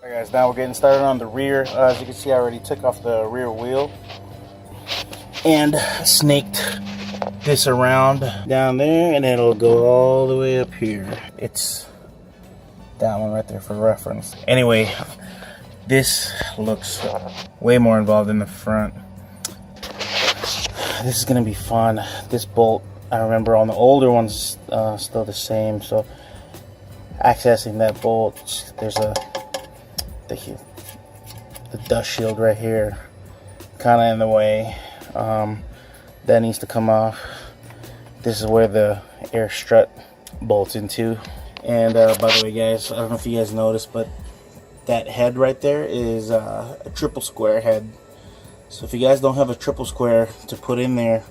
Alright guys, now we're getting started on the rear. As you can see, I already took off the rear wheel and snaked this around down there, and it'll go all the way up here. It's that one right there for reference. Anyway, this looks way more involved in the front. This is gonna be fun. This bolt, I remember on the older ones, still the same. So accessing that bolt, there's the dust shield right here, kind of in the way. That needs to come off. This is where the air strut bolts into. And by the way guys, I don't know if you guys noticed, but that head right there is a triple square head. So if you guys don't have a triple square to put in there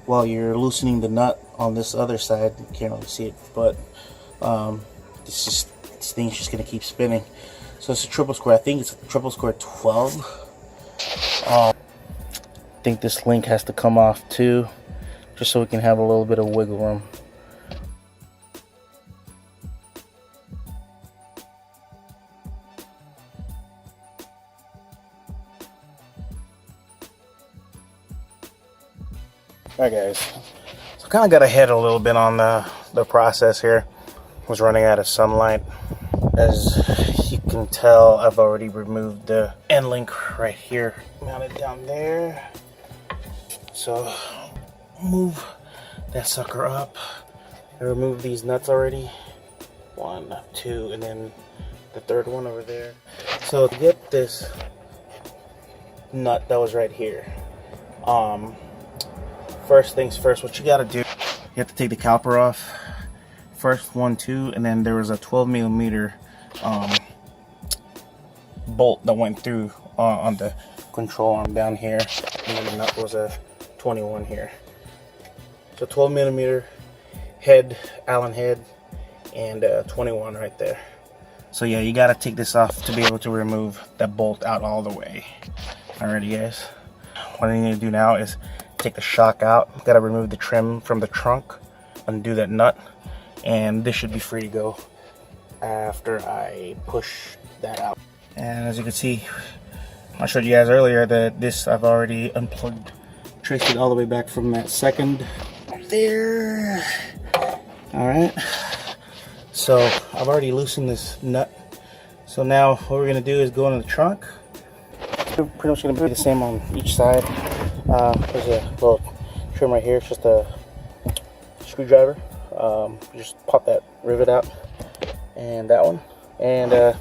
while you're loosening the nut on this other side, you can't really see it, but this thing's just gonna keep spinning. So it's a triple square. I think it's a triple square 12. I think this link has to come off too, just so we can have a little bit of wiggle room. Alright guys, so kind of got ahead a little bit on the process here. Was running out of sunlight. As you can tell, I've already removed the end link right here, mounted down there. So move that sucker up. I removed these nuts already. 1, 2, and then the third one over there. So to get this nut that was right here, first things first, what you gotta do, you have to take the caliper off. First 1, 2, and then there was a 12mm bolt that went through on the control arm down here, and then the nut was a 21 here. So 12mm head, Allen head, and 21 right there. So yeah, you gotta take this off to be able to remove that bolt out all the way. Alrighty guys, what I need to do now is take the shock out. Gotta remove the trim from the trunk, undo that nut, and this should be free to go after I push that out. And as you can see, I showed you guys earlier that this I've already unplugged, traced it all the way back from that second there. Alright, so I've already loosened this nut. So now what we're gonna do is go into the trunk. We're pretty much gonna be the same on each side. There's a little trim right here. It's just a screwdriver. Just pop that rivet out, and that one, and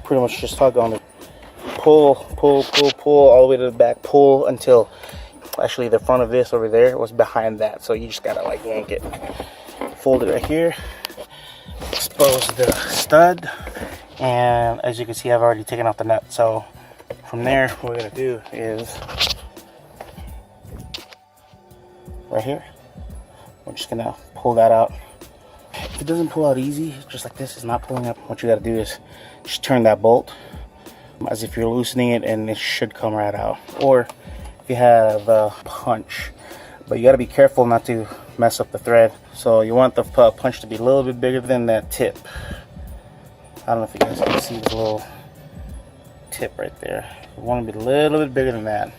pretty much just tug on it. Pull all the way to the back. Pull until actually the front of this over there was behind that. So you just gotta like yank it. Fold it right here. Expose the stud, and as you can see, I've already taken off the nut. So from there, what we're gonna do is right here, we're just gonna pull that out. If it doesn't pull out easy, just like this, it's not pulling up, what you gotta do is just turn that bolt as if you're loosening it, and it should come right out. Or if you have a punch, but you gotta be careful not to mess up the thread. So you want the punch to be a little bit bigger than that tip. I don't know if you guys can see this little tip right there. You want to be a little bit bigger than that,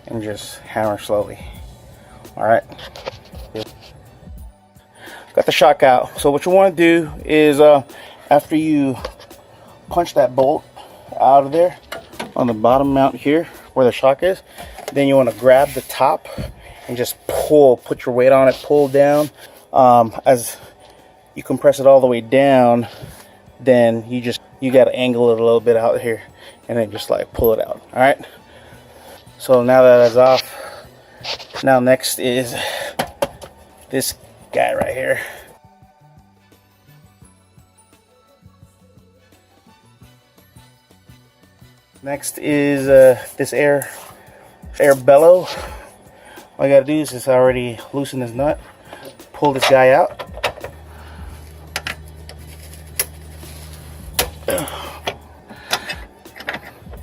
and just hammer slowly. Alright, got the shock out. So what you want to do is after you punch that bolt out of there on the bottom mount here where the shock is, then you want to grab the top and just pull, put your weight on it, pull down. As you compress it all the way down, then you got to angle it a little bit out here, and then just like pull it out. All right, so now that is off, now next is this guy right here. Next is this air bellow. All you gotta do is just already loosen this nut, pull this guy out.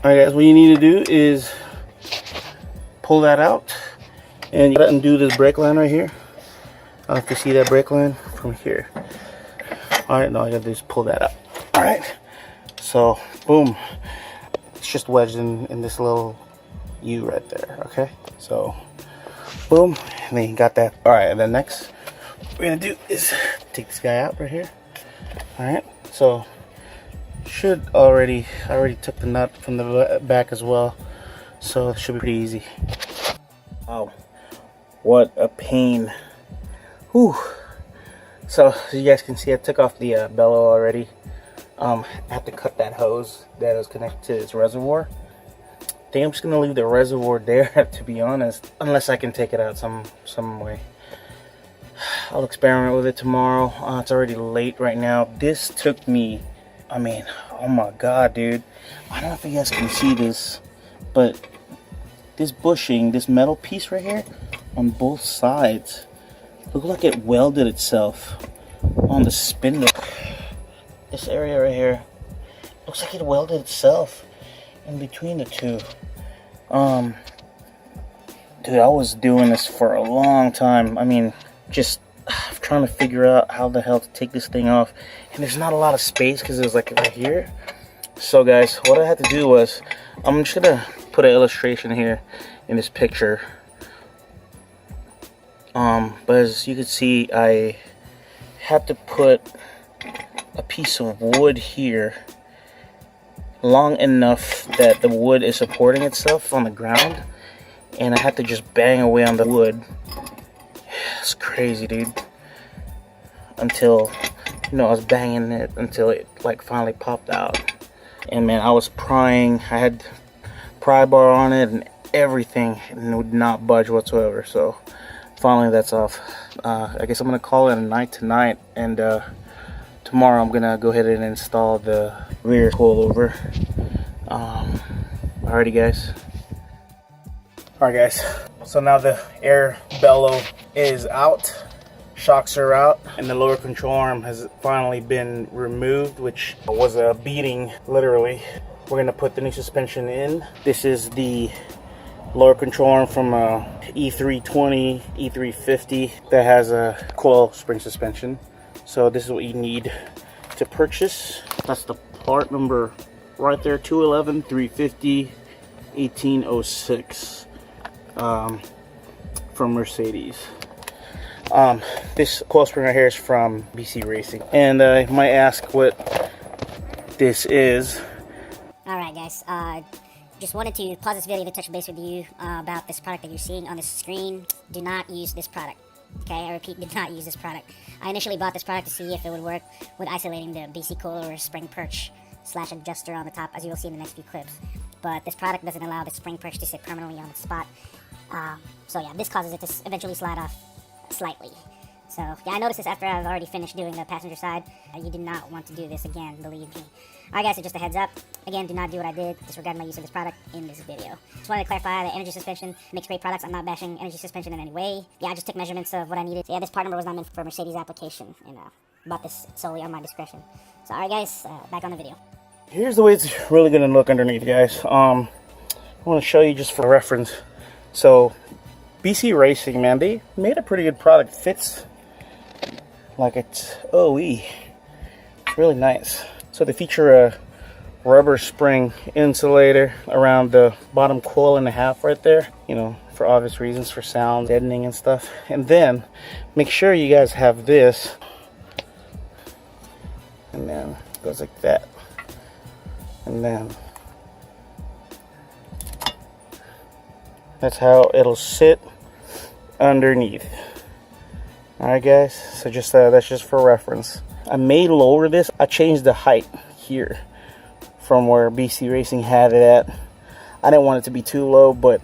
Alright guys, what you need to do is pull that out, and you gotta undo this brake line right here. I have to see that brake line from here. Alright, now all you gotta do is pull that up. Alright, so boom, it's just wedged in this little U right there. Okay, so boom, and then you got that. All right, and then next we're gonna do is take this guy out right here. All right, so I already took the nut from the back as well, so it should be pretty easy. Wow, what a pain. Whew. So as you guys can see, I took off the bellow already. I have to cut that hose that was connected to its reservoir. I think I'm just gonna leave the reservoir there, to be honest, unless I can take it out some way. I'll experiment with it tomorrow. It's already late right now. This took me, I mean, oh my god, dude. I don't know if you guys can see this, but this bushing, this metal piece right here on both sides, look like it welded itself on the spindle. This area right here looks like it welded itself in between the two. Dude, I was doing this for a long time. I mean, just trying to figure out how the hell to take this thing off, and there's not a lot of space because it was like right here. So guys, what I had to do was, I'm just gonna put an illustration here in this picture. But as you can see, I had to put a piece of wood here long enough that the wood is supporting itself on the ground, and I had to just bang away on the wood. It's crazy, dude. Until, you know, I was banging it until it like finally popped out. And man, I was prying. I had pry bar on it and everything, and it would not budge whatsoever. So finally that's off. I guess I'm gonna call it a night tonight, and tomorrow I'm gonna go ahead and install the rear coilover. Alrighty guys. Alright guys, so now the air bellow is out, shocks are out, and the lower control arm has finally been removed, which was a beating, literally. We're gonna put the new suspension in. This is the lower control arm from E320, E350 that has a coil spring suspension. So this is what you need to purchase. That's the part number right there, 211 350 1806 from Mercedes. This coil spring right here is from BC Racing, and you might ask what this is. Alright guys, just wanted to pause this video to touch base with you about this product that you're seeing on the screen. Do not use this product. Okay, I repeat, do not use this product. I initially bought this product to see if it would work with isolating the BC Coilover spring perch / adjuster on the top, as you will see in the next few clips. But this product doesn't allow the spring perch to sit permanently on its spot. So yeah, this causes it to eventually slide off slightly. So yeah, I noticed this after I've already finished doing the passenger side. You do not want to do this again, believe me. Alright guys, so just a heads up. Again, do not do what I did. Disregard my use of this product in this video. Just wanted to clarify that Energy Suspension makes great products. I'm not bashing Energy Suspension in any way. Yeah, I just took measurements of what I needed. So yeah, this part number was not meant for Mercedes application, and bought this solely on my discretion. So alright guys, back on the video. Here's the way it's really gonna look underneath, guys. I want to show you just for reference. So BC Racing, man, they made a pretty good product. Fits like it's OE. It's really nice. So they feature a rubber spring insulator around the bottom coil and a half right there, you know, for obvious reasons, for sound deadening and stuff. And then make sure you guys have this, and then it goes like that, and then that's how it'll sit underneath. Alright guys, so just that's just for reference. I may lower this. I changed the height here from where BC Racing had it at. I didn't want it to be too low, but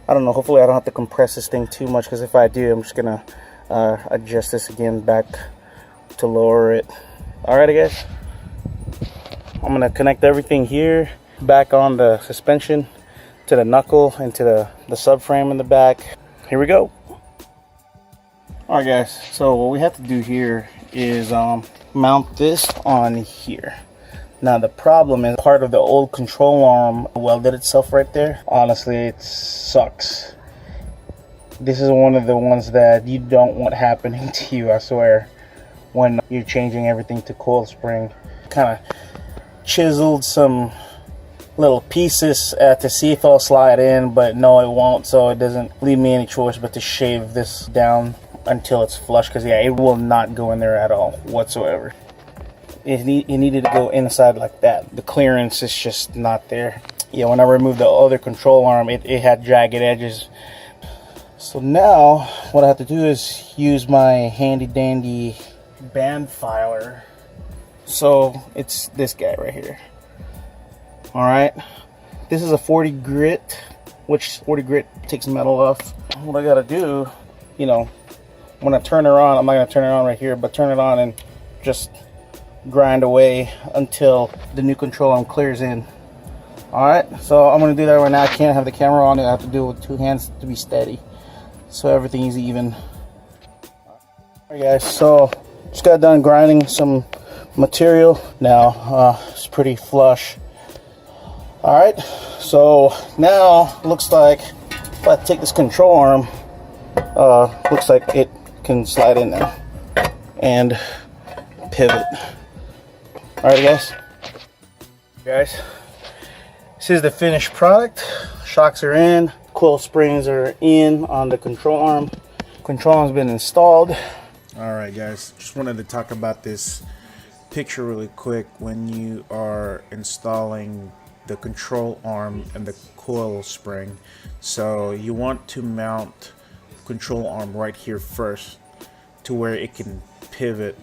I don't know, hopefully I don't have to compress this thing too much, because if I do, I'm just gonna adjust this again back to lower it. Alright guys, I'm gonna connect everything here back on the suspension to the knuckle and to the subframe in the back. Here we go. Alright guys, so what we have to do here is mount this on here. Now the problem is part of the old control arm welded itself right there. Honestly, it sucks. This is one of the ones that you don't want happening to you, I swear, when you're changing everything to coil spring. Kind of chiseled some little pieces to see if it'll slide in, but no, it won't. So it doesn't leave me any choice but to shave this down until it's flush, because yeah, it will not go in there at all whatsoever. It needed to go inside like that. The clearance is just not there. Yeah, when I removed the other control arm, it had jagged edges. So now what I have to do is use my handy dandy band filer. So it's this guy right here. All right, this is a 40 grit, which 40 grit takes metal off. What I gotta do, you know, when I turn her on, I'm not gonna turn it on right here, but turn it on and just grind away until the new control arm clears in. All right, so I'm gonna do that right now. I can't have the camera on it. I have to do it with 2 hands to be steady, so everything is even. All right, guys, so just got done grinding some material. Now it's pretty flush. All right, so now looks like if I take this control arm, looks like it can slide in there and pivot. All right, guys, this is the finished product. Shocks are in, coil springs are in on the control arm. Control arm's been installed. All right, guys, just wanted to talk about this picture really quick. When you are installing the control arm and the coil spring, so you want to mount control arm right here first to where it can pivot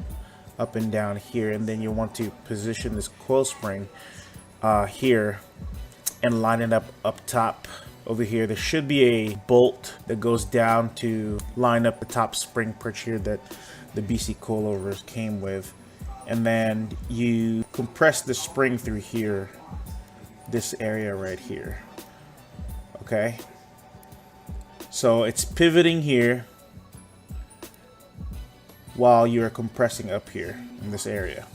up and down here, and then you want to position this coil spring here and line it up top over here. There should be a bolt that goes down to line up the top spring perch here that the BC Coilovers came with, and then you compress the spring through here, this area right here. Okay, so it's pivoting here while you're compressing up here in this area.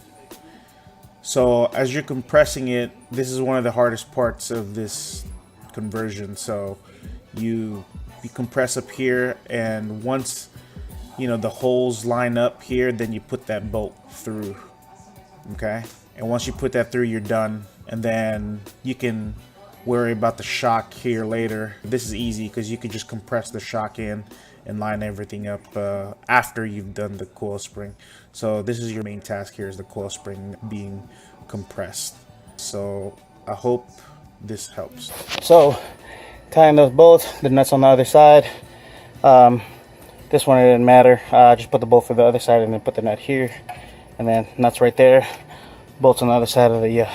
So as you're compressing it, this is one of the hardest parts of this conversion. So you compress up here, and once you know the holes line up here, then you put that bolt through. Okay, and once you put that through, you're done, and then you can worry about the shock here later. This is easy because you can just compress the shock in and line everything up after you've done the coil spring. So this is your main task here, is the coil spring being compressed. So I hope this helps. So tying those both, the nuts on the other side. This one, it didn't matter. Just put the bolt for the other side and then put the nut here, and then nuts right there, bolts on the other side of the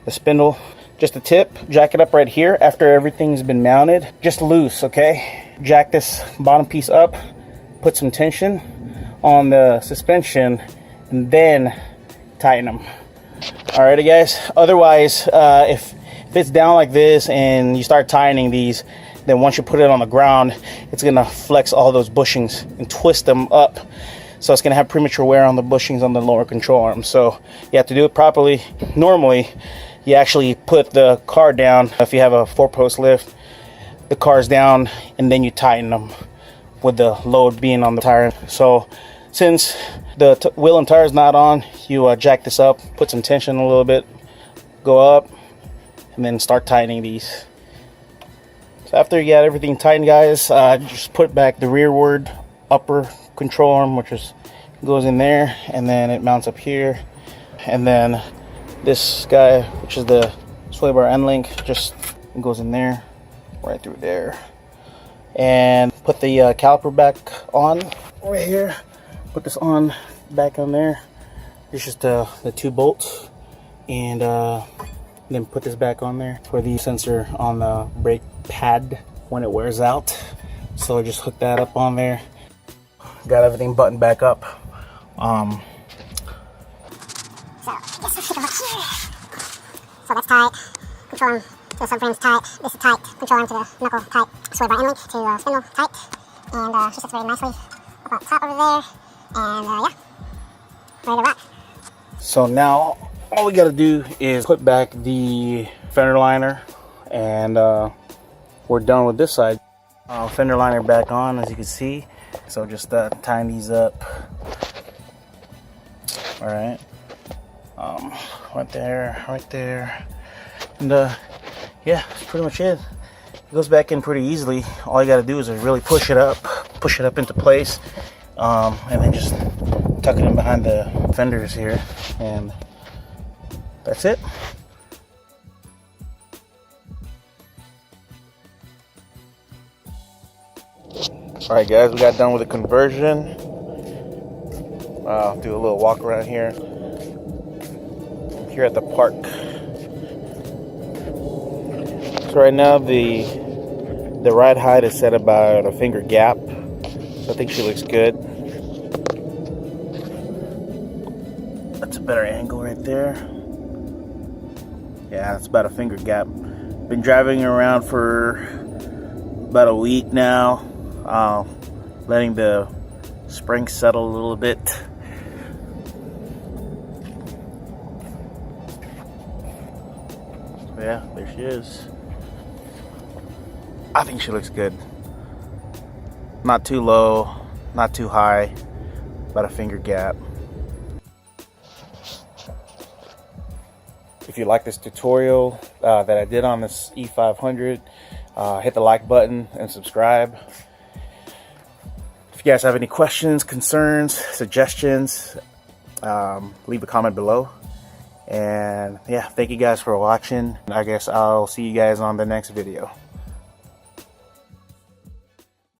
spindle. Just a tip, jack it up right here after everything's been mounted, just loose. Okay, jack this bottom piece up, put some tension on the suspension, and then tighten them. Alrighty, guys, otherwise if it's down like this and you start tightening these, then once you put it on the ground, it's gonna flex all those bushings and twist them up, so it's gonna have premature wear on the bushings on the lower control arm. So you have to do it properly. Normally you actually put the car down. If you have a 4-post lift, the car's down, and then you tighten them with the load being on the tire. So since the wheel and tire is not on, you jack this up, put some tension a little bit, go up, and then start tightening these. So after you got everything tightened, guys, just put back the rearward upper control arm, which goes in there, and then it mounts up here, and then this guy, which is the sway bar end link, just goes in there, right through there. And put the caliper back on right here. Put this on back on there. It's just the 2 bolts, and then put this back on there for the sensor on the brake pad when it wears out. So just hook that up on there. Got everything buttoned back up. So that's tight. Control arm to the subframe's tight. This is tight. Control arm to the knuckle tight. Sway bar end link to spindle tight. And she sits very nicely up on top over there. And yeah, ready to rock. So now all we gotta do is put back the fender liner, and we're done with this side. Fender liner back on, as you can see. So just tying these up. All right. Right there, and yeah, that's pretty much it. It goes back in pretty easily. All you got to do is really push it up into place, and then just tuck it in behind the fenders here, and that's it. Alright guys, we got done with the conversion. I'll do a little walk around here at the park. So right now the ride height is set about a finger gap, so I think she looks good. That's a better angle right there. Yeah, it's about a finger gap. Been driving around for about a week now, letting the spring settle a little bit. So yeah, there she is. I think she looks good. Not too low, not too high, about a finger gap. If you like this tutorial that I did on this E500, hit the like button and subscribe. If you guys have any questions, concerns, suggestions, leave a comment below. And yeah, thank you guys for watching. I guess I'll see you guys on the next video.